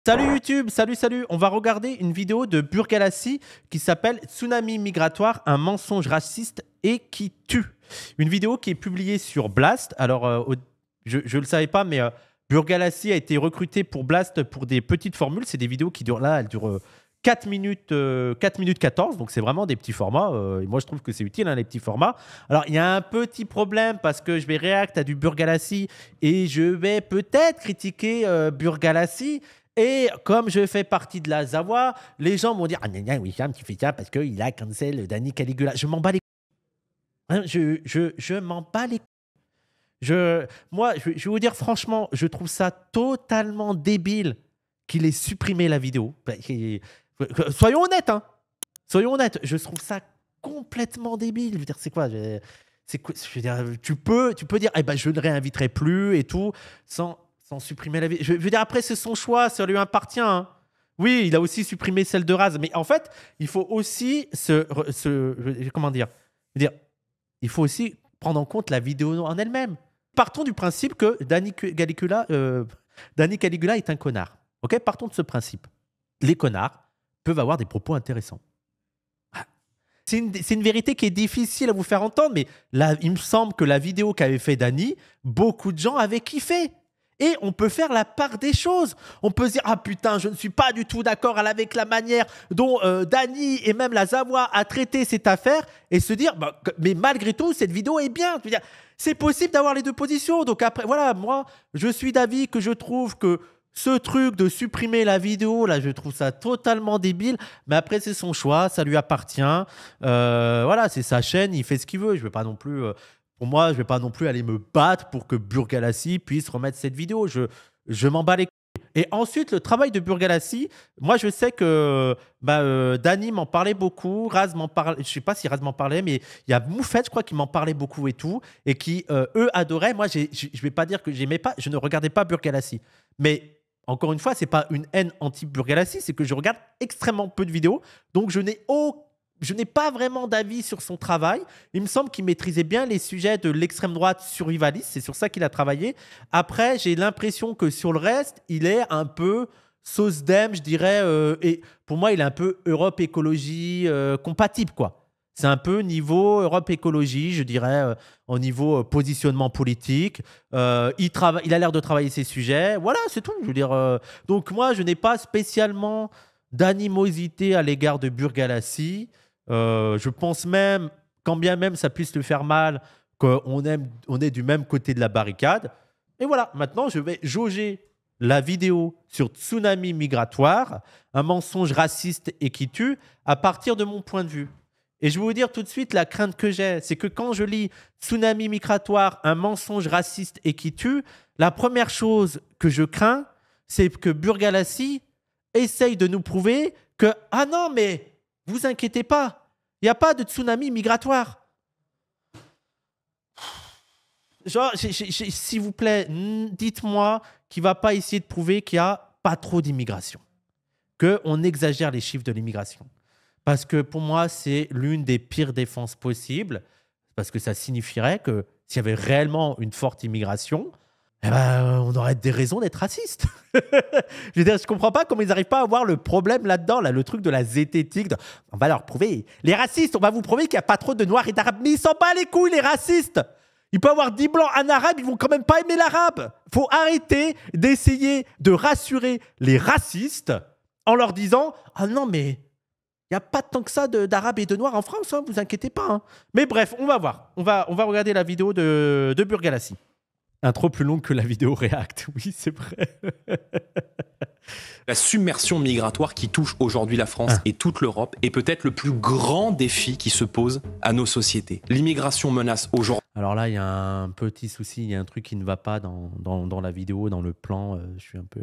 Salut YouTube, salut. On va regarder une vidéo de Burgalassi qui s'appelle Tsunami migratoire, un mensonge raciste et qui tue. Une vidéo qui est publiée sur Blast. Alors, je ne le savais pas, mais Burgalassi a été recruté pour Blast pour des petites formules. C'est des vidéos qui durent, là, elles durent 4 minutes, 4 minutes 14. Donc, c'est vraiment des petits formats. Et moi, je trouve que c'est utile, hein, les petits formats. Alors, il y a un petit problème parce que je vais réact à du Burgalassi et je vais peut-être critiquer Burgalassi. Et comme je fais partie de la Zawa, les gens vont dire ah, gna, gna, Wissam, tu fais ça parce qu'il a cancel Dani Caligula. Je m'en bats les couilles. Hein, je m'en bats les couilles. Moi, je vais vous dire franchement, je trouve ça totalement débile qu'il ait supprimé la vidéo. Soyons honnêtes, hein. Soyons honnêtes, je trouve ça complètement débile. Je veux dire, c'est quoi, je veux dire, tu peux dire eh ben, je ne réinviterai plus et tout, sans supprimer la vidéo. Je veux dire, après, c'est son choix, ça lui appartient. Hein. Oui, il a aussi supprimé celle de Raz. Mais en fait, il faut aussi comment dire, je veux dire, il faut aussi prendre en compte la vidéo en elle-même. Partons du principe que Dani Caligula est un connard. Ok, partons de ce principe. Les connards peuvent avoir des propos intéressants. C'est une vérité qui est difficile à vous faire entendre, mais là, il me semble que la vidéo qu'avait fait Dani, beaucoup de gens avaient kiffé. Et on peut faire la part des choses. On peut se dire, ah putain, je ne suis pas du tout d'accord avec la manière dont Dani et même la Zawa a traité cette affaire et se dire, bah, mais malgré tout, cette vidéo est bien. Je veux dire, c'est possible d'avoir les deux positions. Donc après, voilà, moi, je suis d'avis que je trouve que ce truc de supprimer la vidéo, là, je trouve ça totalement débile. Mais après, c'est son choix, ça lui appartient. Voilà, c'est sa chaîne, il fait ce qu'il veut. Je ne vais pas non plus... pour moi, je ne vais pas non plus aller me battre pour que Burgalassi puisse remettre cette vidéo. Je m'en bats les couilles. Et ensuite, le travail de Burgalassi, moi, je sais que Dani m'en parlait beaucoup, Raz m'en parlait, je ne sais pas si Raz m'en parlait, mais il y a Moufette, je crois, qui m'en parlait beaucoup et tout, et qui, eux, adoraient. Moi, je ne vais pas dire que j'aimais pas, je ne regardais pas Burgalassi. Mais encore une fois, ce n'est pas une haine anti-Burgalassi, c'est que je regarde extrêmement peu de vidéos, donc je n'ai pas vraiment d'avis sur son travail. Il me semble qu'il maîtrisait bien les sujets de l'extrême droite survivaliste. C'est sur ça qu'il a travaillé. Après, j'ai l'impression que sur le reste, il est un peu sauce dem, je dirais. Et pour moi, il est un peu Europe écologie compatible, quoi. C'est un peu niveau Europe écologie, je dirais, au niveau positionnement politique. Il a l'air de travailler ses sujets. Voilà, c'est tout. Je veux dire, donc moi, je n'ai pas spécialement d'animosité à l'égard de Burgalassi. Je pense même, quand bien même ça puisse lui faire mal, on est du même côté de la barricade. Et voilà, maintenant je vais jauger la vidéo sur Tsunami migratoire, un mensonge raciste et qui tue, à partir de mon point de vue. Et je vais vous dire tout de suite la crainte que j'ai, c'est que quand je lis Tsunami migratoire, un mensonge raciste et qui tue, la première chose que je crains, c'est que Burgalassi essaye de nous prouver que « Ah non, mais vous inquiétez pas, il n'y a pas de tsunami migratoire. » Genre, s'il vous plaît, dites-moi qu'il ne va pas essayer de prouver qu'il n'y a pas trop d'immigration. Qu'on exagère les chiffres de l'immigration. Parce que pour moi, c'est l'une des pires défenses possibles. Parce que ça signifierait que s'il y avait réellement une forte immigration, eh ben, on aurait des raisons d'être raciste. Je veux dire, je comprends pas comment ils n'arrivent pas à voir le problème là-dedans, là, le truc de la zététique. On va leur prouver. Les racistes, on va vous prouver qu'il n'y a pas trop de noirs et d'arabes. Mais ils s'en battent les couilles, les racistes. Il peut y avoir 10 blancs, un arabe, ils vont quand même pas aimer l'arabe. Faut arrêter d'essayer de rassurer les racistes en leur disant « Ah non, mais il n'y a pas tant que ça d'arabes et de noirs en France, hein, vous inquiétez pas. Hein. » Mais bref, on va voir. On va regarder la vidéo de Burgalassi. Intro plus longue que la vidéo React, oui, c'est vrai. La submersion migratoire qui touche aujourd'hui la France et toute l'Europe est peut-être le plus grand défi qui se pose à nos sociétés. L'immigration menace aujourd'hui. Alors là, il y a un petit souci, il y a un truc qui ne va pas dans la vidéo, dans le plan. Je suis un peu...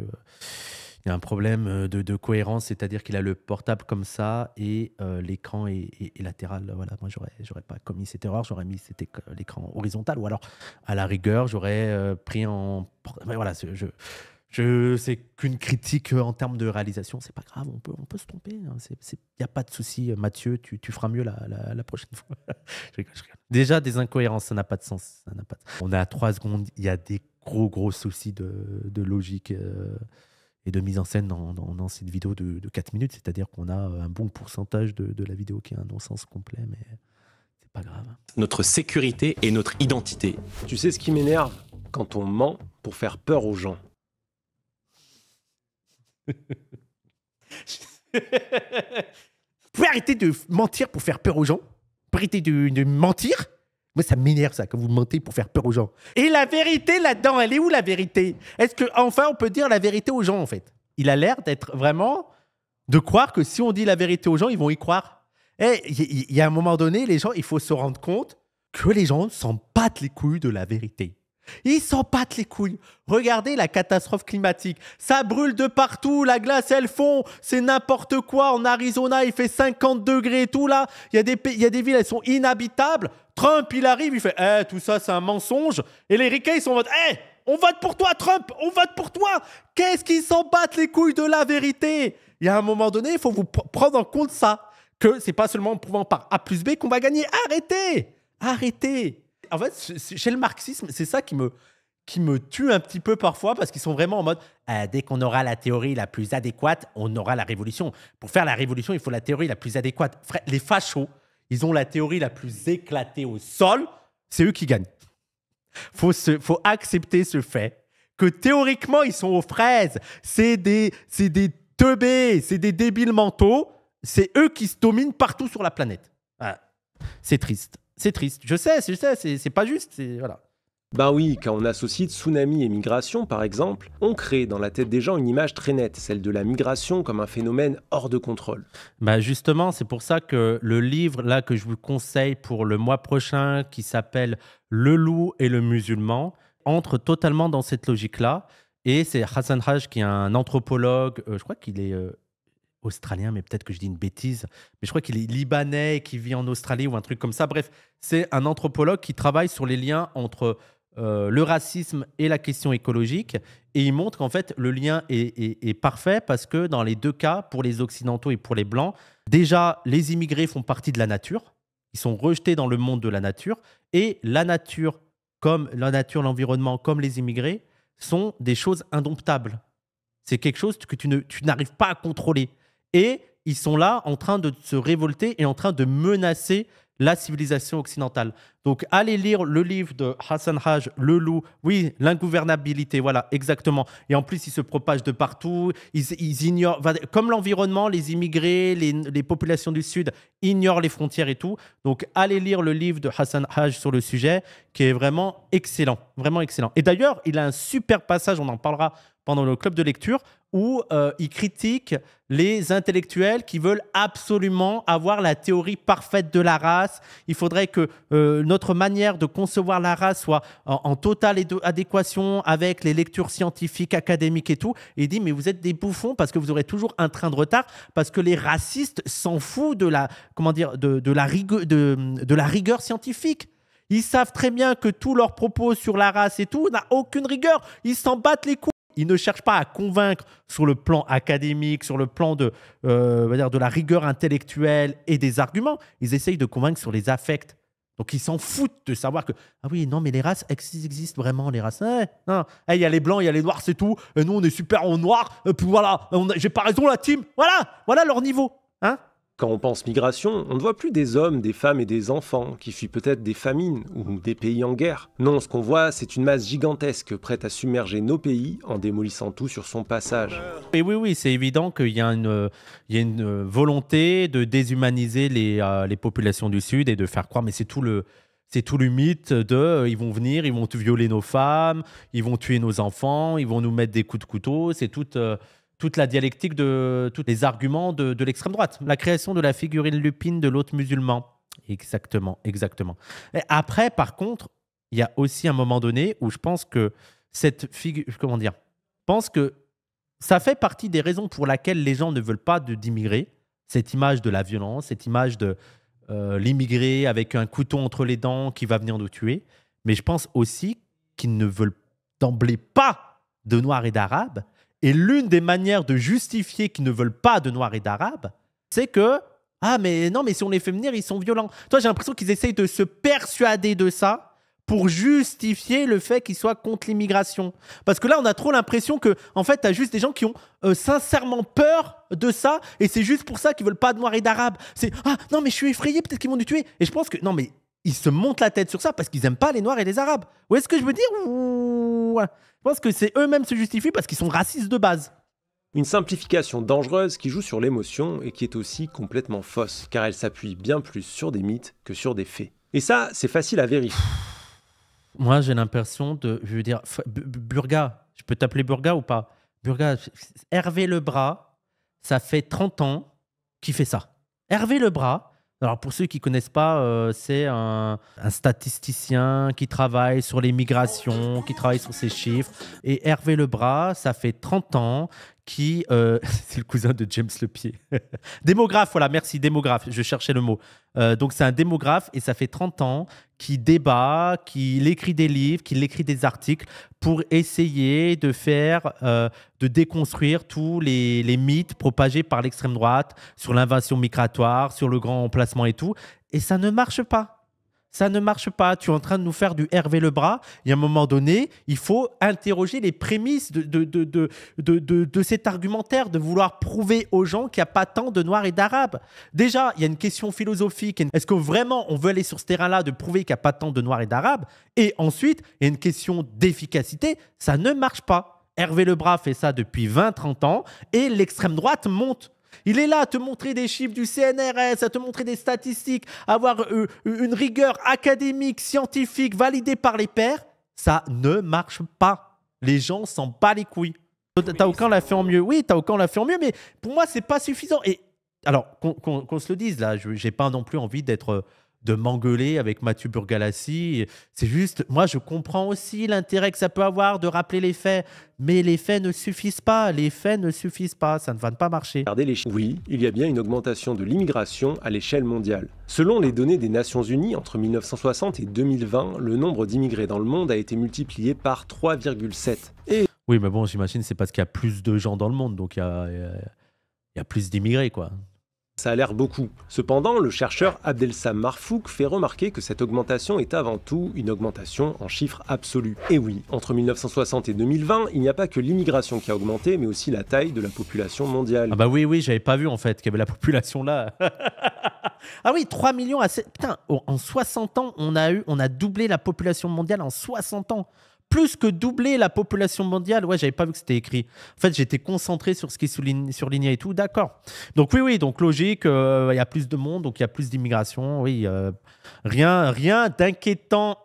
Il y a un problème de cohérence, c'est-à-dire qu'il a le portable comme ça et l'écran est latéral. Voilà, moi, j'aurais pas commis cette erreur, j'aurais mis l'écran horizontal ou alors, à la rigueur, j'aurais pris en... Mais voilà, c'est qu'une critique en termes de réalisation, c'est pas grave, on peut se tromper. Il n'y a pas de souci, Mathieu, tu feras mieux la prochaine fois. Je rigole. Déjà, des incohérences, ça n'a pas de sens. On est à 3 secondes, il y a des gros soucis de logique. et de mise en scène dans cette vidéo de 4 minutes. C'est-à-dire qu'on a un bon pourcentage de la vidéo qui est un non-sens complet, mais c'est pas grave. Notre sécurité et notre identité. Tu sais ce qui m'énerve? Quand on ment pour faire peur aux gens. Vous pouvez arrêter de mentir pour faire peur aux gens? Vous pouvez arrêter de mentir? Moi, ça m'énerve, ça, quand vous mentez pour faire peur aux gens. Et la vérité là-dedans, elle est où, la vérité? Est-ce qu'enfin, on peut dire la vérité aux gens, en fait? Il a l'air d'être vraiment... de croire que si on dit la vérité aux gens, ils vont y croire. Et il y a un moment donné, les gens, il faut se rendre compte que les gens s'en battent les couilles de la vérité. Ils s'en battent les couilles. Regardez la catastrophe climatique. Ça brûle de partout. La glace, elle fond. C'est n'importe quoi. En Arizona, il fait 50 degrés et tout là. Il y a des villes, elles sont inhabitables. Trump, il arrive, il fait tout ça, c'est un mensonge. Et les ricains, ils sont en mode on vote pour toi, Trump. On vote pour toi. Qu'est-ce qu'ils s'en battent les couilles de la vérité? Il y a un moment donné, il faut vous prendre en compte ça. Que c'est pas seulement en prouvant par A plus B qu'on va gagner. Arrêtez. En fait, chez le marxisme, c'est ça qui me tue un petit peu parfois parce qu'ils sont vraiment en mode dès qu'on aura la théorie la plus adéquate, on aura la révolution. Pour faire la révolution, il faut la théorie la plus adéquate. Frère, les fachos, ils ont la théorie la plus éclatée au sol, c'est eux qui gagnent. Faut accepter ce fait que théoriquement, ils sont aux fraises. C'est des teubés, c'est des débiles mentaux. C'est eux qui se dominent partout sur la planète. Voilà. C'est triste. Je sais, c'est pas juste. Voilà. Ben oui, quand on associe tsunami et migration, par exemple, on crée dans la tête des gens une image très nette, celle de la migration comme un phénomène hors de contrôle. Bah justement, c'est pour ça que le livre là que je vous conseille pour le mois prochain, qui s'appelle Le loup et le musulman, entre totalement dans cette logique-là. Et c'est Hassan Haj, qui est un anthropologue, je crois qu'il est... australien, mais peut-être que je dis une bêtise, mais je crois qu'il est libanais et qui vit en Australie ou un truc comme ça. Bref, c'est un anthropologue qui travaille sur les liens entre le racisme et la question écologique. Et il montre qu'en fait, le lien est parfait parce que dans les deux cas, pour les Occidentaux et pour les Blancs, déjà, les immigrés font partie de la nature. Ils sont rejetés dans le monde de la nature. Et la nature, l'environnement, comme les immigrés, sont des choses indomptables. C'est quelque chose que tu n'arrives pas à contrôler. Et ils sont là en train de se révolter et en train de menacer la civilisation occidentale. Donc, allez lire le livre de Hassan Haj, Le loup. Oui, l'ingouvernabilité, voilà, exactement. Et en plus, ils se propagent de partout. Ils ignorent, comme l'environnement, les immigrés, les populations du Sud ignorent les frontières et tout. Donc, allez lire le livre de Hassan Haj sur le sujet, qui est vraiment excellent. Vraiment excellent. Et d'ailleurs, il a un super passage, on en parlera pendant le club de lecture, où il critique les intellectuels qui veulent absolument avoir la théorie parfaite de la race. Il faudrait que notre manière de concevoir la race soit en totale adéquation avec les lectures scientifiques, académiques et tout. Et il dit, mais vous êtes des bouffons parce que vous aurez toujours un train de retard, parce que les racistes s'en foutent de la rigueur scientifique. Ils savent très bien que tous leurs propos sur la race et tout n'a aucune rigueur. Ils s'en battent les couilles. Ils ne cherchent pas à convaincre sur le plan académique, sur le plan de la rigueur intellectuelle et des arguments. Ils essayent de convaincre sur les affects. Donc, ils s'en foutent de savoir que, ah oui, non, mais les races existent vraiment, les races. Il y a les blancs, il y a les noirs, c'est tout. Et nous, on est super en noir. Puis voilà, j'ai pas raison, la team. Voilà leur niveau. Hein? Quand on pense migration, on ne voit plus des hommes, des femmes et des enfants qui fuient peut-être des famines ou des pays en guerre. Non, ce qu'on voit, c'est une masse gigantesque prête à submerger nos pays en démolissant tout sur son passage. Et oui, c'est évident qu'il y a une volonté de déshumaniser les populations du Sud et de faire croire, mais c'est tout le mythe de ils vont venir, ils vont violer nos femmes, ils vont tuer nos enfants, ils vont nous mettre des coups de couteau. C'est toute la dialectique de tous les arguments de l'extrême droite. La création de la figurine lupine de l'hôte musulman. Exactement. Et après, par contre, il y a aussi un moment donné où je pense que cette figure... Comment dire ? Je pense que ça fait partie des raisons pour lesquelles les gens ne veulent pas d'immigrés. Cette image de la violence, cette image de l'immigré avec un couteau entre les dents qui va venir nous tuer. Mais je pense aussi qu'ils ne veulent d'emblée pas de Noirs et d'Arabes. Et l'une des manières de justifier qu'ils ne veulent pas de Noirs et d'Arabes, c'est que mais si on les fait venir, ils sont violents. Toi, j'ai l'impression qu'ils essayent de se persuader de ça pour justifier le fait qu'ils soient contre l'immigration. Parce que là, on a trop l'impression que, en fait, t'as juste des gens qui ont sincèrement peur de ça, et c'est juste pour ça qu'ils veulent pas de Noirs et d'Arabes. C'est « Ah, non, mais je suis effrayé, peut-être qu'ils vont nous tuer. » Et je pense que, non, mais ils se montent la tête sur ça parce qu'ils aiment pas les Noirs et les Arabes. Vous voyez ce que je veux dire? Je pense que c'est eux-mêmes se justifient parce qu'ils sont racistes de base. Une simplification dangereuse qui joue sur l'émotion et qui est aussi complètement fausse, car elle s'appuie bien plus sur des mythes que sur des faits. Et ça, c'est facile à vérifier. Moi, j'ai l'impression de... Je veux dire, Burga, je peux t'appeler Burga ou pas? Burga, Hervé Lebras, ça fait 30 ans qu'il fait ça. Hervé Lebras, alors pour ceux qui ne connaissent pas, c'est un statisticien qui travaille sur les migrations, qui travaille sur ces chiffres. Et Hervé Lebras, ça fait 30 ans qui... c'est le cousin de James Lepied. Démographe, voilà, merci, démographe, je cherchais le mot. Donc c'est un démographe et ça fait 30 ans qu'il débat, qu'il écrit des livres, qu'il écrit des articles pour essayer de faire, de déconstruire tous les mythes propagés par l'extrême droite sur l'invasion migratoire, sur le grand emplacement et tout. Et ça ne marche pas. Ça ne marche pas. Tu es en train de nous faire du Hervé Lebras. Et à un moment donné, il faut interroger les prémices de cet argumentaire, de vouloir prouver aux gens qu'il n'y a pas tant de Noirs et d'Arabes. Déjà, il y a une question philosophique. Est-ce que vraiment on veut aller sur ce terrain-là de prouver qu'il n'y a pas tant de Noirs et d'Arabes? Et ensuite, il y a une question d'efficacité. Ça ne marche pas. Hervé Lebras fait ça depuis 20-30 ans et l'extrême droite monte. Il est là à te montrer des chiffres du CNRS, à te montrer des statistiques, avoir une rigueur académique, scientifique, validée par les pairs. Ça ne marche pas. Les gens s'en battent les couilles. Taoukan l'a fait en mieux. Oui, Taoukan l'a fait en mieux, mais pour moi, c'est pas suffisant. Et alors, qu'on se le dise, là, je n'ai pas non plus envie de m'engueuler avec Mathieu Burgalassi. C'est juste, moi, je comprends aussi l'intérêt que ça peut avoir de rappeler les faits, mais les faits ne suffisent pas. Les faits ne suffisent pas. Ça ne va pas marcher. Regardez les chiffres. Oui, il y a bien une augmentation de l'immigration à l'échelle mondiale. Selon les données des Nations Unies, entre 1960 et 2020, le nombre d'immigrés dans le monde a été multiplié par 3,7. Et oui, mais bon, j'imagine c'est parce qu'il y a plus de gens dans le monde, donc il y a plus d'immigrés, quoi. ça a l'air beaucoup. Cependant, le chercheur Abdelsam Marfouk fait remarquer que cette augmentation est avant tout une augmentation en chiffres absolus. Et oui, entre 1960 et 2020, il n'y a pas que l'immigration qui a augmenté, mais aussi la taille de la population mondiale. Ah bah oui, j'avais pas vu en fait qu'il y avait la population là. Ah oui, 3 millions à 7... Putain, en 60 ans, on a doublé la population mondiale en 60 ans. Plus que doubler la population mondiale. Ouais, j'avais pas vu que c'était écrit. En fait, j'étais concentré sur ce qui est surligné et tout. D'accord. Donc oui, donc logique, il y a plus de monde, donc il y a plus d'immigration. Oui, rien d'inquiétant.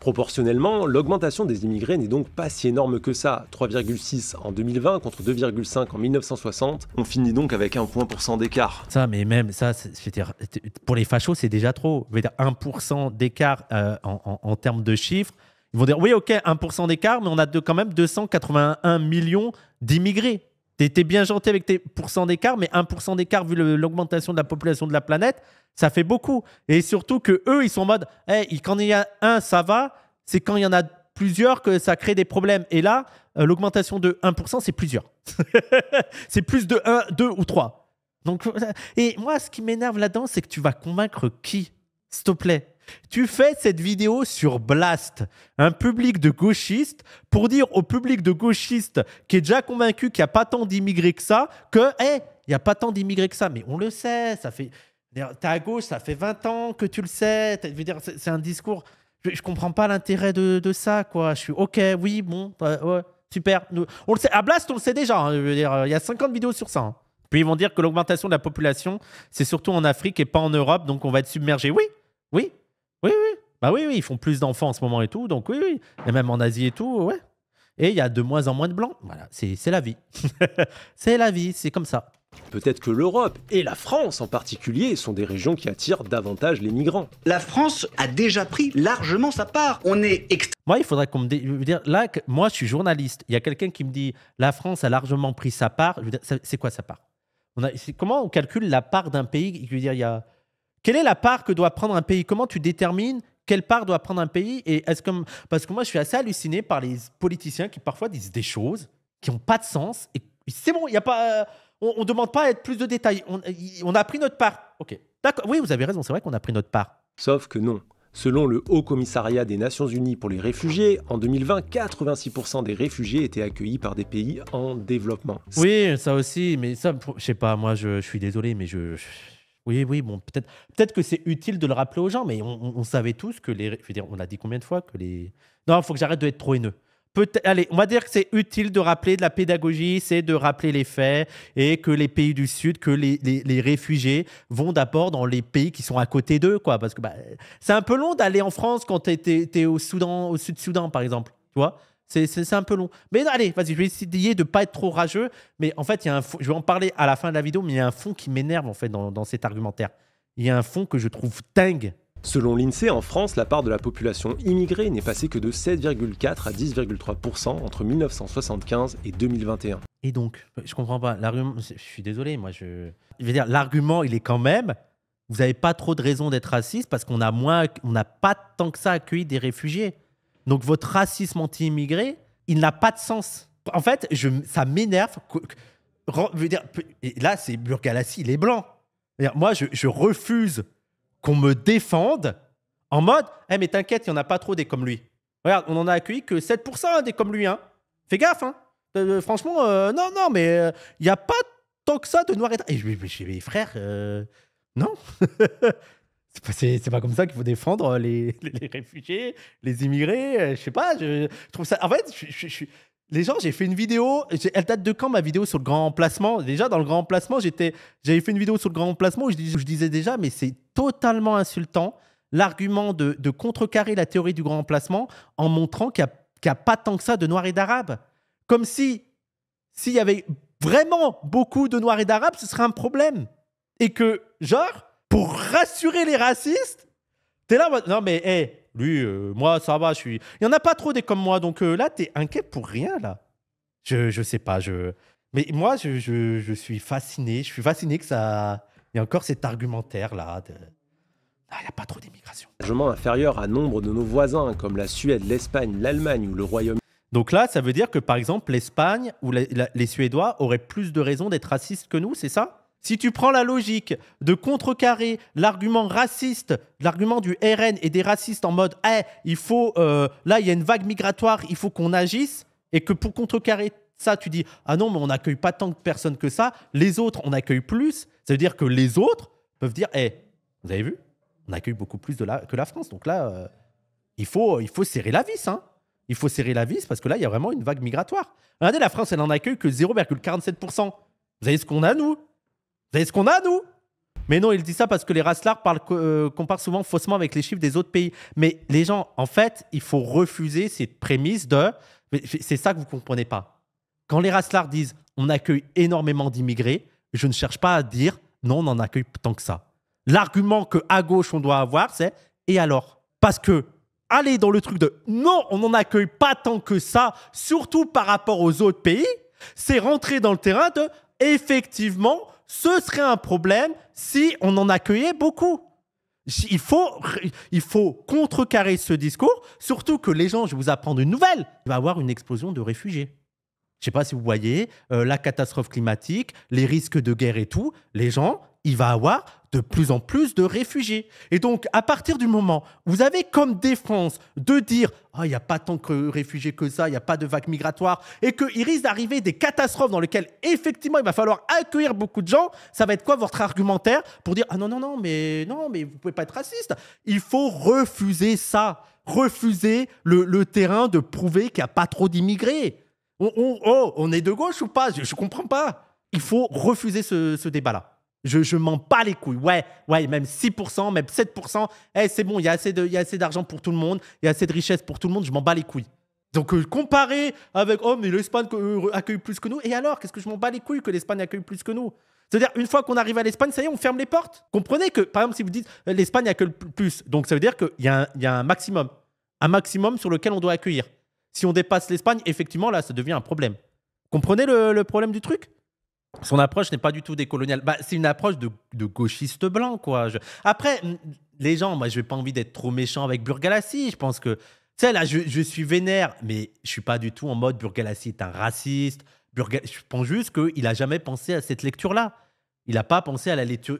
Proportionnellement, l'augmentation des immigrés n'est donc pas si énorme que ça. 3,6 en 2020 contre 2,5 en 1960. On finit donc avec 1 point % d'écart. Ça, mais même ça, pour les fachos, c'est déjà trop. Je veux dire, 1% d'écart en termes de chiffres. Ils vont dire, oui, ok, 1% d'écart, mais on a quand même 281 millions d'immigrés. T'es bien gentil avec tes pourcents d'écart, mais 1% d'écart, vu l'augmentation de la population de la planète, ça fait beaucoup. Et surtout qu'eux, ils sont en mode, hey, quand il y a un, ça va. C'est quand il y en a plusieurs que ça crée des problèmes. Et là, l'augmentation de 1%, c'est plusieurs. C'est plus de 1, 2 ou 3. Donc, et moi, ce qui m'énerve là-dedans, c'est que tu vas convaincre qui, s'il te plaît? Tu fais cette vidéo sur Blast, un public de gauchistes, pour dire au public de gauchistes qui est déjà convaincu qu'il n'y a pas tant d'immigrés que ça, il n'y a pas tant d'immigrés que ça. Mais on le sait, ça fait... T'es à gauche, ça fait 20 ans que tu le sais. Je veux dire, c'est un discours... Je ne comprends pas l'intérêt de ça, quoi. Je suis OK, oui, bon, ouais, super. On le sait. À Blast, on le sait déjà. Hein. Je veux dire, il y a 50 vidéos sur ça. Hein. Puis ils vont dire que l'augmentation de la population, c'est surtout en Afrique et pas en Europe, donc on va être submergé. Oui. Bah oui, ils font plus d'enfants en ce moment et tout, donc oui. Et même en Asie et tout, ouais. Et il y a de moins en moins de blancs. Voilà, c'est la vie. C'est la vie, c'est comme ça. Peut-être que l'Europe, et la France en particulier, sont des régions qui attirent davantage les migrants. La France a déjà pris largement sa part. On est Moi, il faudrait qu'on me dise... Là, moi, je suis journaliste. Il y a quelqu'un qui me dit « La France a largement pris sa part ». Je veux dire, c'est quoi sa part? Comment on calcule la part d'un pays? Je veux dire, il y a... Quelle est la part que doit prendre un pays? Comment tu détermines quelle part doit prendre un pays? Et parce que moi, je suis assez halluciné par les politiciens qui parfois disent des choses qui n'ont pas de sens. Et c'est bon, il y a pas, on ne demande pas à être plus de détails. On a pris notre part. Ok, d'accord. Oui, vous avez raison, c'est vrai qu'on a pris notre part. Sauf que non. Selon le Haut Commissariat des Nations Unies pour les réfugiés, en 2020, 86% des réfugiés étaient accueillis par des pays en développement. Oui, ça aussi, mais ça, je sais pas, moi je suis désolé, mais oui, bon, peut-être que c'est utile de le rappeler aux gens, mais on savait tous que je veux dire, on a dit combien de fois que les... Non, il faut que j'arrête d'être trop haineux. Allez, on va dire que c'est utile de rappeler de la pédagogie, c'est de rappeler les faits et que les pays du Sud, que les réfugiés vont d'abord dans les pays qui sont à côté d'eux, quoi. Parce que c'est un peu long d'aller en France quand t'es au Soudan, au Sud-Soudan, par exemple. Tu vois, c'est un peu long. Mais non, allez, vas-y, je vais essayer de ne pas être trop rageux. Mais en fait, il y a je vais en parler à la fin de la vidéo, mais il y a un fond qui m'énerve en fait dans cet argumentaire. Il y a un fond que je trouve dingue. Selon l'INSEE, en France, la part de la population immigrée n'est passée que de 7,4 à 10,3% entre 1975 et 2021. Et donc, je comprends pas. L'argument, je suis désolé, moi, je veux dire, l'argument, il est quand même, vous n'avez pas trop de raison d'être raciste parce qu'on n'a pas tant que ça accueilli des réfugiés. Donc, votre racisme anti-immigré, il n'a pas de sens. En fait, ça m'énerve. Je veux dire, et là, c'est Burgalassi, il est blanc. Moi, je refuse qu'on me défende en mode hey, mais t'inquiète, il n'y en a pas trop des comme lui. Regarde, on en a accueilli que 7% des comme lui. Hein. Fais gaffe. Hein. Franchement, non, mais il n'y a pas tant que ça de noirs et d'arabes. Et je dis, frère, non. c'est pas comme ça qu'il faut défendre les réfugiés, les immigrés. Je sais pas, je trouve ça. En fait, les gens, j'ai fait une vidéo. Elle date de quand ma vidéo sur le grand remplacement? Déjà, dans le grand remplacement, j'avais fait une vidéo sur le grand remplacement où je disais déjà, mais c'est totalement insultant l'argument de contrecarrer la théorie du grand remplacement en montrant qu'il n'y a pas tant que ça de noirs et d'arabes. Comme s'il y avait vraiment beaucoup de noirs et d'arabes, ce serait un problème. Et que, genre, pour rassurer les racistes, t'es là, non mais, hé, lui, moi, ça va, il n'y en a pas trop des comme moi, donc là, t'es inquiet pour rien, là. Je sais pas, mais moi, je suis fasciné. Je suis fasciné que ça... Il y a encore cet argumentaire-là de... il n'y a pas trop d'immigration. Largement inférieur à nombre de nos voisins, comme la Suède, l'Espagne, l'Allemagne ou le Royaume-Uni. Donc là, ça veut dire que, par exemple, l'Espagne ou les Suédois auraient plus de raisons d'être racistes que nous, c'est ça? Si tu prends la logique de contrecarrer l'argument raciste, l'argument du RN et des racistes en mode hey, il faut, là, il y a une vague migratoire, il faut qu'on agisse, et que pour contrecarrer ça, tu dis ah non, mais on n'accueille pas tant de personnes que ça, les autres, on accueille plus. Ça veut dire que les autres peuvent dire hey, vous avez vu, on accueille beaucoup plus que la France. Donc là, il faut serrer la vis. Hein. Il faut serrer la vis parce que là, il y a vraiment une vague migratoire. Regardez, la France, elle n'en accueille que 0,47%. Vous savez ce qu'on a, nous? Vous savez ce qu'on a, nous? Mais non, il dit ça parce que les racelards comparent souvent faussement avec les chiffres des autres pays. Mais les gens, en fait, il faut refuser cette prémisse de... C'est ça que vous ne comprenez pas. Quand les racelards disent « on accueille énormément d'immigrés », je ne cherche pas à dire « non, on en accueille tant que ça ». L'argument qu'à gauche, on doit avoir, c'est « et alors ?» Parce que aller dans le truc de « non, on n'en accueille pas tant que ça », surtout par rapport aux autres pays, c'est rentrer dans le terrain de « effectivement », ce serait un problème si on en accueillait beaucoup. Il faut contrecarrer ce discours, surtout que les gens, je vais vous apprendre une nouvelle, il va y avoir une explosion de réfugiés. Je ne sais pas si vous voyez, la catastrophe climatique, les risques de guerre et tout, les gens, il va y avoir de plus en plus de réfugiés. Et donc, à partir du moment où vous avez comme défense de dire « il n'y a pas tant de réfugiés que ça, il n'y a pas de vague migratoire » et qu'il risque d'arriver des catastrophes dans lesquelles, effectivement, il va falloir accueillir beaucoup de gens, ça va être quoi votre argumentaire pour dire « ah non, mais vous ne pouvez pas être raciste ». Il faut refuser ça, refuser le terrain de prouver qu'il n'y a pas trop d'immigrés. On est de gauche ou pas? Je ne comprends pas. Il faut refuser ce débat-là. Je m'en bats les couilles. Ouais, même 6%, même 7%. C'est bon, il y a assez d'argent pour tout le monde. Il y a assez de richesse pour tout le monde. Je m'en bats les couilles. Donc, comparer avec « oh, mais l'Espagne accueille plus que nous ». Et alors, qu'est-ce que je m'en bats les couilles que l'Espagne accueille plus que nous? C'est-à-dire, une fois qu'on arrive à l'Espagne, ça y est, on ferme les portes. Comprenez que, par exemple, si vous dites « l'Espagne accueille plus », donc ça veut dire qu'il y a un maximum. Un maximum sur lequel on doit accueillir. Si on dépasse l'Espagne, effectivement, là, ça devient un problème. Comprenez le problème du truc? Son approche n'est pas du tout décoloniale. C'est une approche de gauchiste blanc, quoi. Après, les gens, moi, je n'ai pas envie d'être trop méchant avec Burgalassi. Je pense que, tu sais, là, je suis vénère, mais je ne suis pas du tout en mode Burgalassi est un raciste. Je pense juste qu'il n'a jamais pensé à cette lecture-là. Il n'a pas pensé à la lecture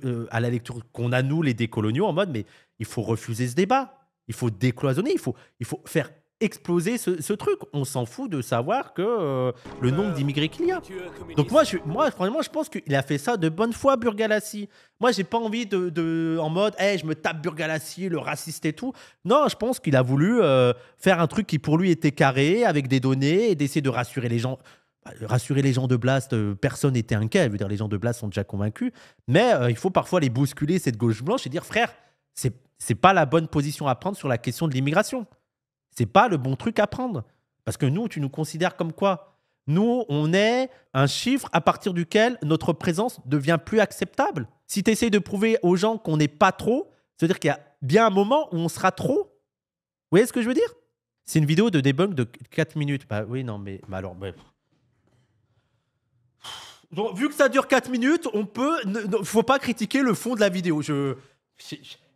qu'on a, nous, les décoloniaux, en mode, mais il faut refuser ce débat. Il faut décloisonner, il faut faire exploser ce truc. On s'en fout de savoir que le nombre d'immigrés qu'il y a. Donc moi, franchement, je pense qu'il a fait ça de bonne foi, Burgalassi. Moi, j'ai pas envie en mode, hey, je me tape Burgalassi, le raciste et tout. Non, je pense qu'il a voulu faire un truc qui pour lui était carré, avec des données, et d'essayer de rassurer les gens. Rassurer les gens de Blast, personne n'était inquiet. Je veux dire, les gens de Blast sont déjà convaincus. Mais il faut parfois les bousculer, cette gauche blanche, et dire, frère, c'est pas la bonne position à prendre sur la question de l'immigration. C'est pas le bon truc à prendre. Parce que nous, tu nous considères comme quoi? Nous, on est un chiffre à partir duquel notre présence devient plus acceptable. Si tu essaies de prouver aux gens qu'on n'est pas trop, c'est-à-dire qu'il y a bien un moment où on sera trop. Vous voyez ce que je veux dire? C'est une vidéo de debunk de 4 minutes. Bah oui, non, mais alors... Bref. Donc, vu que ça dure 4 minutes, on peut... faut pas critiquer le fond de la vidéo.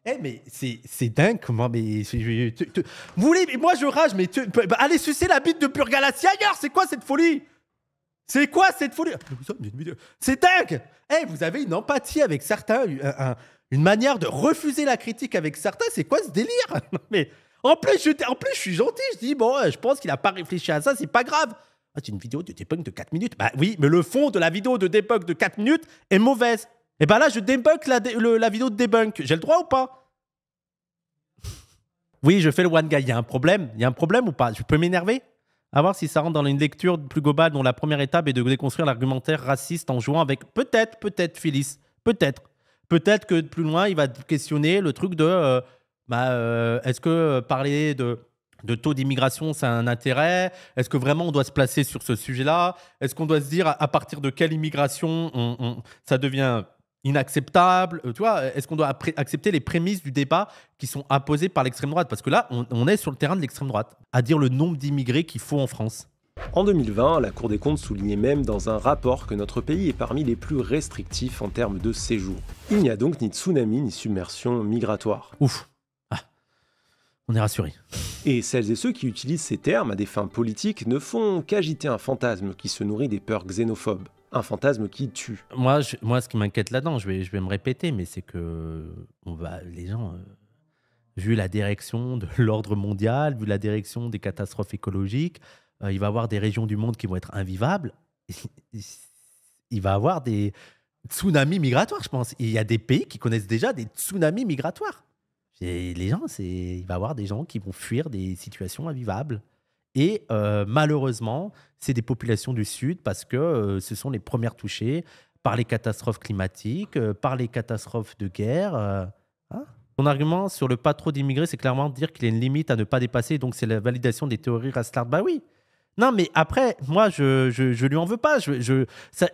Mais c'est dingue comment... Mais, vous voulez... Moi, je rage, mais... allez sucer la bite de Burgalassi ailleurs. C'est quoi cette folie? C'est quoi cette folie? C'est dingue. Vous avez une empathie avec certains, une manière de refuser la critique avec certains. C'est quoi ce délire? Mais en plus, je suis gentil. Je dis, bon, je pense qu'il n'a pas réfléchi à ça. C'est pas grave. Ah, c'est une vidéo de debunk de 4 minutes. Bah oui, mais le fond de la vidéo de debunk de 4 minutes est mauvaise. Et bah là, je debunk la vidéo de debunk. J'ai le droit ou pas? Oui, je fais le one guy. Il y a un problème. Il y a un problème ou pas? Je peux m'énerver? À voir si ça rentre dans une lecture plus globale dont la première étape est de déconstruire l'argumentaire raciste en jouant avec peut-être, Phyllis. Peut-être que plus loin, il va questionner le truc de est-ce que parler de taux d'immigration, c'est un intérêt? Est-ce que vraiment on doit se placer sur ce sujet-là? Est-ce qu'on doit se dire à partir de quelle immigration ça devient inacceptable? Tu vois, est-ce qu'on doit accepter les prémices du débat qui sont imposées par l'extrême droite? Parce que là, on est sur le terrain de l'extrême droite, à dire le nombre d'immigrés qu'il faut en France. En 2020, la Cour des comptes soulignait même dans un rapport que notre pays est parmi les plus restrictifs en termes de séjour. Il n'y a donc ni tsunami ni submersion migratoire. Ouf. On est rassurés. Et celles et ceux qui utilisent ces termes à des fins politiques ne font qu'agiter un fantasme qui se nourrit des peurs xénophobes. Un fantasme qui tue. Moi, ce qui m'inquiète là-dedans, je vais me répéter, mais c'est que les gens, vu la direction de l'ordre mondial, vu la direction des catastrophes écologiques, il va y avoir des régions du monde qui vont être invivables. Il va y avoir des tsunamis migratoires, je pense. Il y a des pays qui connaissent déjà des tsunamis migratoires. Et les gens, il va y avoir des gens qui vont fuir des situations invivables. Et malheureusement, c'est des populations du Sud parce que ce sont les premières touchées par les catastrophes climatiques, par les catastrophes de guerre. Ton argument sur le pas trop d'immigrés, c'est clairement de dire qu'il y a une limite à ne pas dépasser, donc c'est la validation des théories Rastard. Bah oui. Non, mais après, moi, je lui en veux pas. Ça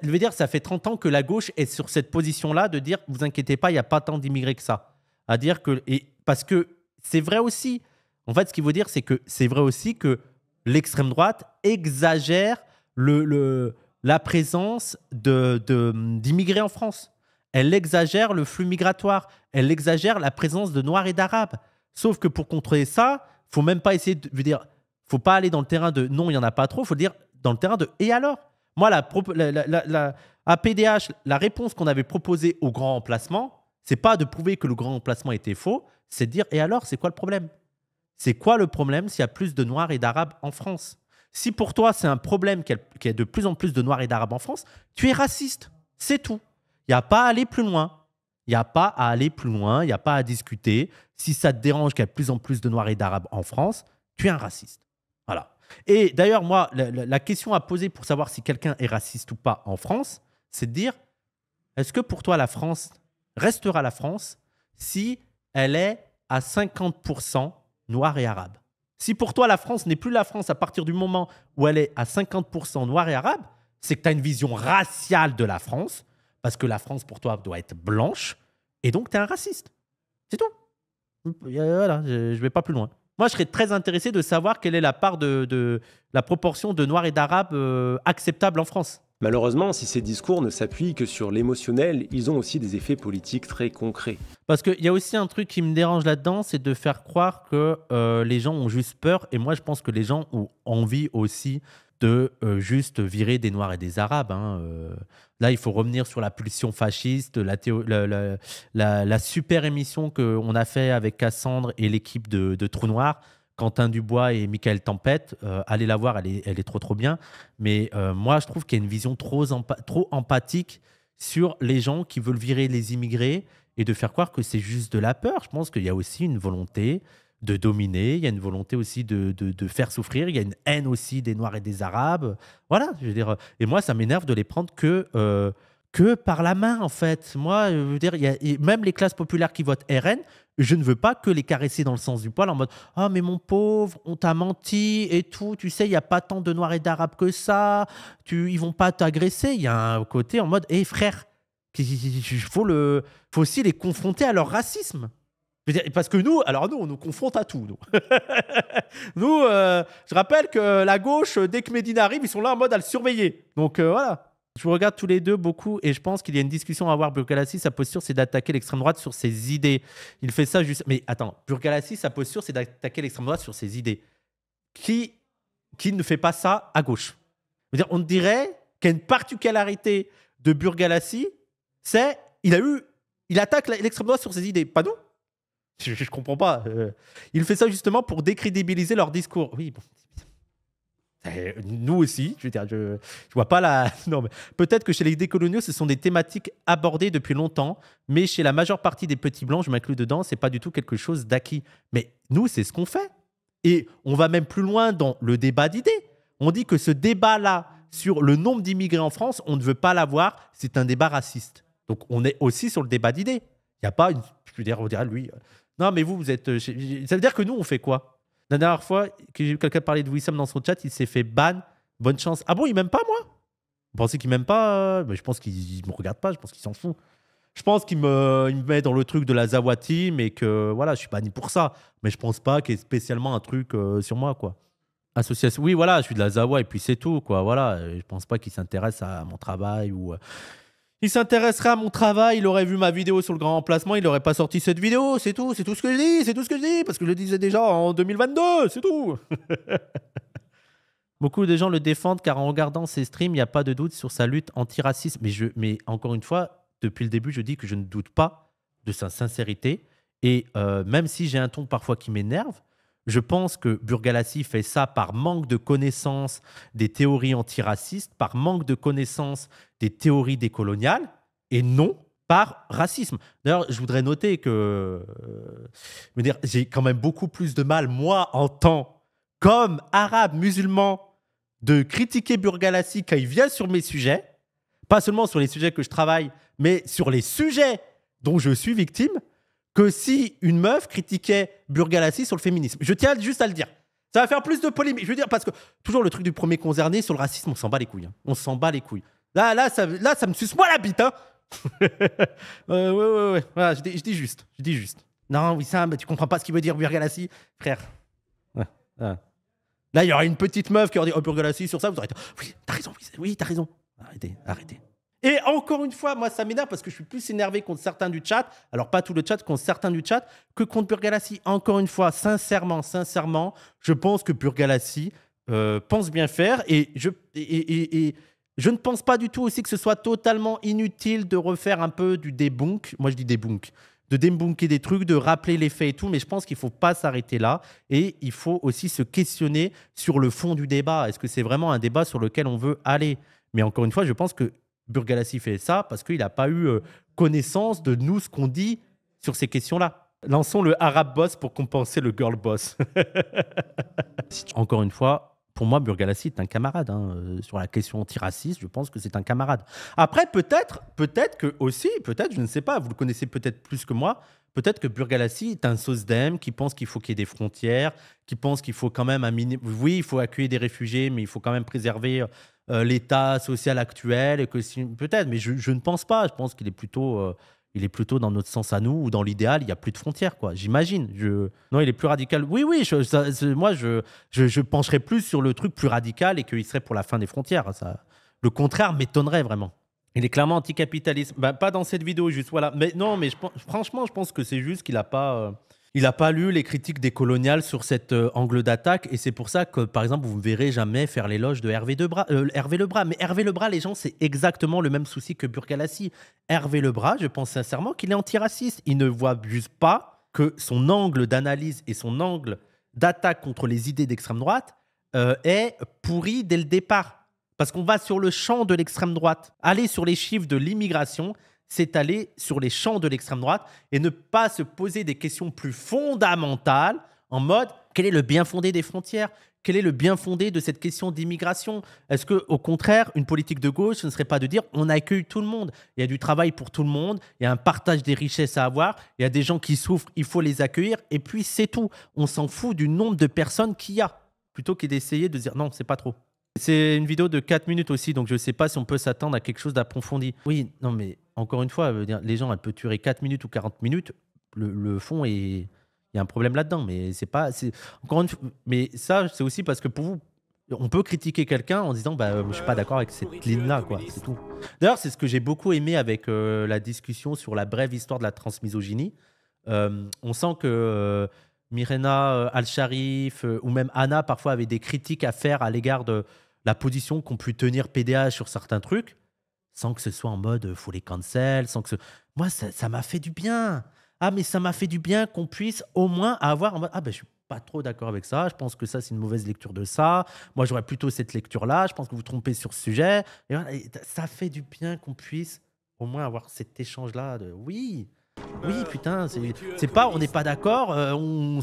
veut dire ça fait 30 ans que la gauche est sur cette position-là de dire, vous inquiétez pas, il n'y a pas tant d'immigrés que ça. À dire que... Parce que c'est vrai aussi. En fait, ce qu'il veut dire, c'est que c'est vrai aussi que l'extrême droite exagère la présence d'immigrés en France. Elle exagère le flux migratoire. Elle exagère la présence de Noirs et d'Arabes. Sauf que pour contrer ça, il ne faut même pas essayer de... Il ne faut pas aller dans le terrain de non, il n'y en a pas trop. Il faut dire dans le terrain de et alors? Moi, à PDH, la réponse qu'on avait proposée au grand remplacement, c'est pas de prouver que le grand remplacement était faux, c'est de dire et alors, c'est quoi le problème? C'est quoi le problème s'il y a plus de Noirs et d'Arabes en France? Si pour toi, c'est un problème qu'il y ait de plus en plus de Noirs et d'Arabes en France, tu es raciste. C'est tout. Il n'y a pas à aller plus loin. Il n'y a pas à aller plus loin. Il n'y a pas à discuter. Si ça te dérange qu'il y ait de plus en plus de Noirs et d'Arabes en France, tu es un raciste. Voilà. Et d'ailleurs, moi, la question à poser pour savoir si quelqu'un est raciste ou pas en France, c'est de dire, est-ce que pour toi, la France restera la France si elle est à 50% noire et arabe? Si pour toi, la France n'est plus la France à partir du moment où elle est à 50% noire et arabe, c'est que tu as une vision raciale de la France, parce que la France, pour toi, doit être blanche, et donc tu es un raciste. C'est tout. Voilà, je ne vais pas plus loin. Moi, je serais très intéressé de savoir quelle est la part de la proportion de noirs et d'arabes acceptable en France. Malheureusement, si ces discours ne s'appuient que sur l'émotionnel, ils ont aussi des effets politiques très concrets. Parce qu'il y a aussi un truc qui me dérange là-dedans, c'est de faire croire que les gens ont juste peur. Et moi, je pense que les gens ont envie aussi de juste virer des Noirs et des Arabes. Hein. Là, il faut revenir sur la pulsion fasciste, la super émission qu'on a fait avec Cassandre et l'équipe de Trou Noir, Quentin Dubois et Michael Tempête. Allez la voir, elle est trop bien. Mais moi, je trouve qu'il y a une vision trop empathique sur les gens qui veulent virer les immigrés et de faire croire que c'est juste de la peur. Je pense qu'il y a aussi une volonté de dominer, il y a une volonté aussi de faire souffrir, il y a une haine aussi des Noirs et des Arabes. Voilà, je veux dire. Et moi, ça m'énerve de les prendre que par la main, en fait. Moi, je veux dire, même les classes populaires qui votent RN, je ne veux pas que les caresser dans le sens du poil en mode « Ah, mais mon pauvre, on t'a menti et tout. Tu sais, il n'y a pas tant de Noirs et d'Arabes que ça. Ils ne vont pas t'agresser. » Il y a un côté en mode « Hé, frère, il faut aussi les confronter à leur racisme. » Je veux dire, parce que nous, on nous confronte à tout. Nous, nous je rappelle que la gauche, dès que Médine arrive, ils sont là en mode à le surveiller. Donc voilà. Je vous regarde tous les deux beaucoup et je pense qu'il y a une discussion à avoir. Burgalassi, sa posture, c'est d'attaquer l'extrême droite sur ses idées. Il fait ça juste. Mais attends, Burgalassi, sa posture, c'est d'attaquer l'extrême droite sur ses idées. Qui ne fait pas ça à gauche? Je veux dire, on dirait qu'il y a une particularité de Burgalassi, c'est il attaque l'extrême droite sur ses idées. Pas nous. Je ne comprends pas. Il fait ça justement pour décrédibiliser leur discours. Oui, bon. Nous aussi, je veux dire, je vois pas la. Non, mais peut-être que chez les décoloniaux, ce sont des thématiques abordées depuis longtemps, mais chez la majeure partie des petits blancs, je m'inclus dedans, c'est pas du tout quelque chose d'acquis. Mais nous, c'est ce qu'on fait. Et on va même plus loin dans le débat d'idées. On dit que ce débat-là sur le nombre d'immigrés en France, on ne veut pas l'avoir, c'est un débat raciste. Donc on est aussi sur le débat d'idées. Il n'y a pas une. Je veux dire, on dirait lui. Non, mais vous êtes. Ça veut dire que nous, on fait quoi? La dernière fois que j'ai vu quelqu'un parler de Wissam dans son chat, il s'est fait ban. Bonne chance. Ah bon, il m'aime pas, moi? Vous pensez qu'il m'aime pas? Mais je pense qu'il me regarde pas, je pense qu'il s'en fout. Je pense qu'il me met dans le truc de la Zawati, mais que voilà, je suis banni pour ça. Mais je pense pas qu'il y ait spécialement un truc sur moi, quoi. Association. Oui, voilà, je suis de la Zawa et puis c'est tout, quoi. Voilà, je pense pas qu'il s'intéresse à mon travail ou. Il s'intéresserait à mon travail, il aurait vu ma vidéo sur le grand remplacement, il n'aurait pas sorti cette vidéo, c'est tout ce que je dis, c'est tout ce que je dis, parce que je le disais déjà en 2022, c'est tout. Beaucoup de gens le défendent car en regardant ses streams, il n'y a pas de doute sur sa lutte antiraciste. Mais encore une fois, depuis le début, je dis que je ne doute pas de sa sincérité. Et même si j'ai un ton parfois qui m'énerve, je pense que Burgalassi fait ça par manque de connaissance des théories antiracistes, par manque de connaissance des théories décoloniales, et non par racisme. D'ailleurs, je voudrais noter que j'ai quand même beaucoup plus de mal, moi, en tant comme arabe musulman, de critiquer Burgalassi quand il vient sur mes sujets, pas seulement sur les sujets que je travaille, mais sur les sujets dont je suis victime, que si une meuf critiquait Burgalassi sur le féminisme. Je tiens juste à le dire. Ça va faire plus de polémique. Je veux dire, parce que toujours le truc du premier concerné sur le racisme, on s'en bat les couilles. Hein. On s'en bat les couilles. Là, ça me suce moi la bite. Hein. Ouais. Voilà, je dis juste. Non, Wissam, tu comprends pas ce qu'il veut dire Burgalassi, frère. Ouais. Là, il y aura une petite meuf qui aura dit oh, Burgalassi sur ça. Vous aurez dit oui, t'as raison. Oui, t'as raison. Arrêtez. Et encore une fois, moi, ça m'énerve parce que je suis plus énervé contre certains du chat, alors pas tout le chat, contre certains du chat, que contre Burgalassi. Encore une fois, sincèrement, je pense que Burgalassi pense bien faire et je ne pense pas du tout aussi que ce soit totalement inutile de refaire un peu du debunk. Moi, je dis debunk. De débunker des trucs, de rappeler les faits et tout, mais je pense qu'il ne faut pas s'arrêter là et il faut aussi se questionner sur le fond du débat. Est-ce que c'est vraiment un débat sur lequel on veut aller? Mais encore une fois, je pense que Burgalassi fait ça parce qu'il n'a pas eu connaissance de nous, ce qu'on dit sur ces questions-là. Lançons le Arab boss pour compenser le girl boss. Encore une fois, pour moi, Burgalassi est un camarade. Hein. Sur la question antiraciste, je pense que c'est un camarade. Après, peut-être que aussi, je ne sais pas, vous le connaissez peut-être plus que moi, peut-être que Burgalassi est un SOSDEM qui pense qu'il faut qu'il y ait des frontières, qui pense qu'il faut quand même un minimum. Oui, il faut accueillir des réfugiés, mais il faut quand même préserver l'état social actuel. Et que peut-être, mais je ne pense pas. Je pense qu'il est plutôt dans notre sens à nous, ou dans l'idéal, il n'y a plus de frontières, quoi. J'imagine. Non, il est plus radical. Oui, moi, je pencherais plus sur le truc plus radical et qu'il serait pour la fin des frontières. Ça, le contraire m'étonnerait vraiment. Il est clairement anticapitaliste. Pas dans cette vidéo, juste voilà. Mais non, mais franchement, je pense que c'est juste qu'il n'a pas. Il n'a pas lu les critiques des coloniales sur cet angle d'attaque et c'est pour ça que, par exemple, vous ne me verrez jamais faire l'éloge de Hervé Lebras. Mais Hervé Lebras, les gens, c'est exactement le même souci que Burgalassi. Hervé Lebras, je pense sincèrement qu'il est antiraciste. Il ne voit juste pas que son angle d'analyse et son angle d'attaque contre les idées d'extrême droite est pourri dès le départ. Parce qu'on va sur le champ de l'extrême droite. Aller sur les chiffres de l'immigration, c'est aller sur les champs de l'extrême droite et ne pas se poser des questions plus fondamentales en mode quel est le bien fondé des frontières ? Quel est le bien fondé de cette question d'immigration ? Est-ce qu'au contraire, une politique de gauche, ce ne serait pas de dire on accueille tout le monde ? Il y a du travail pour tout le monde, il y a un partage des richesses à avoir, il y a des gens qui souffrent, il faut les accueillir et puis c'est tout. On s'en fout du nombre de personnes qu'il y a plutôt que d'essayer de dire non, c'est pas trop. C'est une vidéo de 4 minutes aussi, donc je ne sais pas si on peut s'attendre à quelque chose d'approfondi. Oui, non, mais encore une fois, les gens, elles peuvent durer 4 minutes ou 40 minutes. Le fond, il y a un problème là-dedans. Mais c'est pas. Encore une fois, mais ça, c'est aussi parce que pour vous, on peut critiquer quelqu'un en disant je ne suis pas d'accord avec cette ligne-là, quoi. C'est tout. D'ailleurs, c'est ce que j'ai beaucoup aimé avec la discussion sur la brève histoire de la transmisogynie. On sent que Myrena Al-Sharif ou même Anna, parfois, avaient des critiques à faire à l'égard de la position qu'ont pu tenir PDA sur certains trucs, sans que ce soit en mode faut les cancel, sans que moi, ça m'a fait du bien. Ah, mais ça m'a fait du bien qu'on puisse au moins avoir en mode je suis pas trop d'accord avec ça, je pense que ça, c'est une mauvaise lecture de ça. Moi, j'aurais plutôt cette lecture-là, je pense que vous vous trompez sur ce sujet. Et voilà, ça fait du bien qu'on puisse au moins avoir cet échange-là de oui, putain, c'est pas, on n'est pas d'accord, on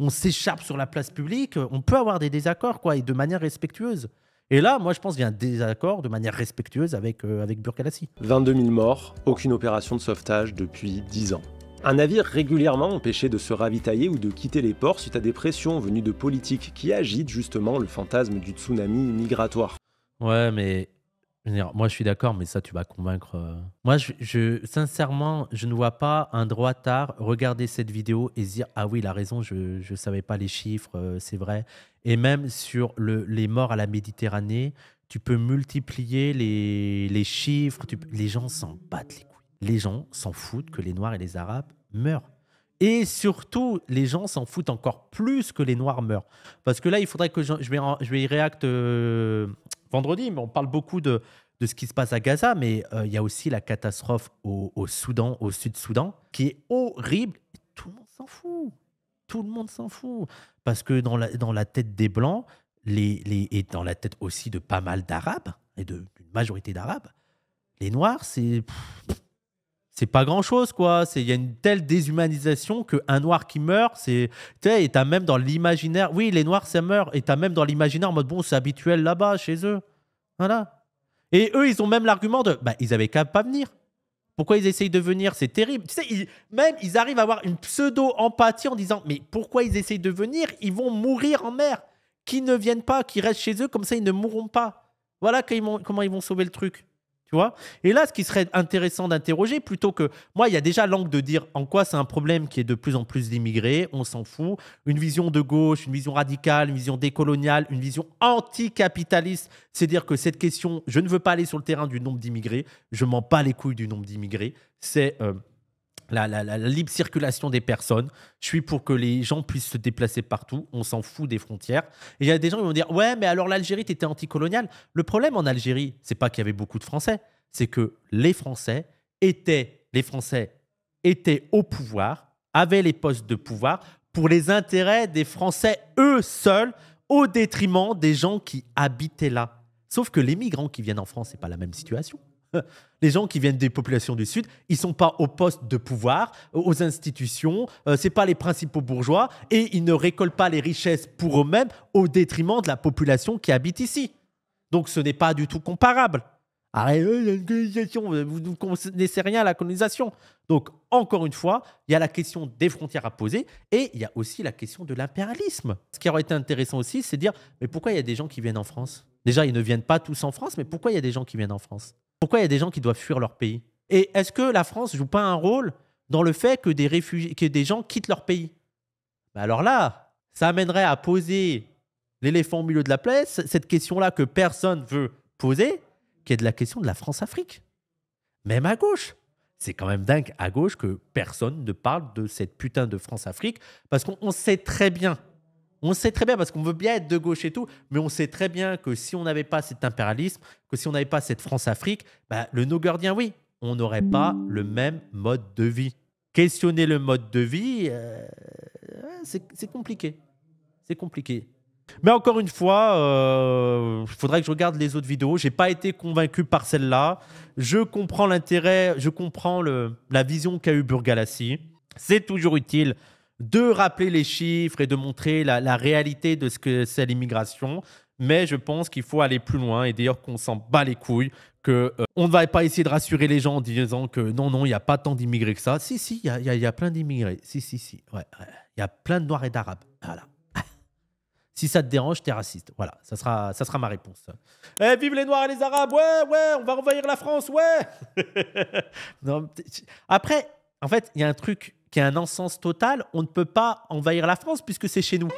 s'écharpe sur la place publique, on peut avoir des désaccords, quoi, et de manière respectueuse. Et là, moi, je pense qu'il y a un désaccord de manière respectueuse avec Burgalassi. 22 000 morts, aucune opération de sauvetage depuis 10 ans. Un navire régulièrement empêché de se ravitailler ou de quitter les ports suite à des pressions venues de politiques qui agitent justement le fantasme du tsunami migratoire. Ouais, mais moi, je suis d'accord, mais ça, tu vas convaincre. Moi, sincèrement, je ne vois pas un droitard regarder cette vidéo et se dire « Ah oui, il a raison, je ne savais pas les chiffres, c'est vrai. » Et même sur les morts à la Méditerranée, tu peux multiplier les chiffres. Les gens s'en battent les couilles. Les gens s'en foutent que les Noirs et les Arabes meurent. Et surtout, les gens s'en foutent encore plus que les Noirs meurent. Parce que là, il faudrait que je vais y réacte vendredi, mais on parle beaucoup de ce qui se passe à Gaza, mais il y a aussi la catastrophe au Soudan, au Sud-Soudan, qui est horrible. Et tout le monde s'en fout. Tout le monde s'en fout. Parce que dans la tête des Blancs, et dans la tête aussi de pas mal d'Arabes, et d'une majorité d'Arabes, les Noirs, c'est pas grand-chose, quoi. Il y a une telle déshumanisation qu'un Noir qui meurt, et t'as même dans l'imaginaire... Oui, les Noirs, ça meurt. Et t'as même dans l'imaginaire en mode, bon, c'est habituel là-bas, chez eux. Voilà. Et eux, ils ont même l'argument de... ils avaient qu'à pas venir. Pourquoi ils essayent de venir? C'est terrible. Tu sais, ils arrivent à avoir une pseudo-empathie en disant, mais pourquoi ils essayent de venir? Ils vont mourir en mer. Qu'ils ne viennent pas, qu'ils restent chez eux, comme ça, ils ne mourront pas. Voilà comment ils vont sauver le truc. Tu vois? Et là, ce qui serait intéressant d'interroger, plutôt que... Moi, il y a déjà l'angle de dire en quoi c'est un problème qui est de plus en plus d'immigrés, on s'en fout. Une vision de gauche, une vision radicale, une vision décoloniale, une vision anticapitaliste. C'est dire que cette question, je ne veux pas aller sur le terrain du nombre d'immigrés, je m'en bats les couilles du nombre d'immigrés. C'est la libre circulation des personnes. Je suis pour que les gens puissent se déplacer partout. On s'en fout des frontières. Et il y a des gens qui vont dire « Ouais, mais alors l'Algérie, t'étais anticoloniale. » Le problème en Algérie, c'est pas qu'il y avait beaucoup de Français. C'est que les Français étaient au pouvoir, avaient les postes de pouvoir pour les intérêts des Français, eux seuls, au détriment des gens qui habitaient là. Sauf que les migrants qui viennent en France, c'est pas la même situation. Les gens qui viennent des populations du Sud, ils ne sont pas au poste de pouvoir, aux institutions, ce n'est pas les principaux bourgeois et ils ne récoltent pas les richesses pour eux-mêmes au détriment de la population qui habite ici. Donc ce n'est pas du tout comparable. Arrêtez, la colonisation, vous ne connaissez rien à la colonisation. Donc encore une fois, il y a la question des frontières à poser et il y a aussi la question de l'impérialisme. Ce qui aurait été intéressant aussi, c'est de dire, mais pourquoi il y a des gens qui viennent en France? Déjà, ils ne viennent pas tous en France, mais pourquoi il y a des gens qui viennent en France? Pourquoi il y a des gens qui doivent fuir leur pays? Et est-ce que la France ne joue pas un rôle dans le fait que des gens quittent leur pays? Alors là, ça amènerait à poser l'éléphant au milieu de la place, cette question-là que personne ne veut poser, qui est de la question de la France-Afrique. Même à gauche. C'est quand même dingue à gauche que personne ne parle de cette putain de France-Afrique parce qu'on sait très bien. On sait très bien parce qu'on veut bien être de gauche et tout, mais on sait très bien que si on n'avait pas cet impérialisme, que si on n'avait pas cette France-Afrique, bah, le no-gurdien, oui, on n'aurait pas le même mode de vie. Questionner le mode de vie, c'est compliqué. C'est compliqué. Mais encore une fois, il faudrait que je regarde les autres vidéos. Je n'ai pas été convaincu par celle-là. Je comprends l'intérêt, je comprends la vision qu'a eu Burgalassi. C'est toujours utile de rappeler les chiffres et de montrer la réalité de ce que c'est l'immigration. Mais je pense qu'il faut aller plus loin et d'ailleurs qu'on s'en bat les couilles, qu'on ne va pas essayer de rassurer les gens en disant que non, il n'y a pas tant d'immigrés que ça. Si, il y a plein d'immigrés. Si. Ouais. Il y a plein de Noirs et d'Arabes. Voilà. Si ça te dérange, t'es raciste. Voilà, ça sera ma réponse. Vive les Noirs et les Arabes, ouais, on va envahir la France, ouais. Non, après, en fait, il y a un truc qui a un non-sens total. On ne peut pas envahir la France puisque c'est chez nous.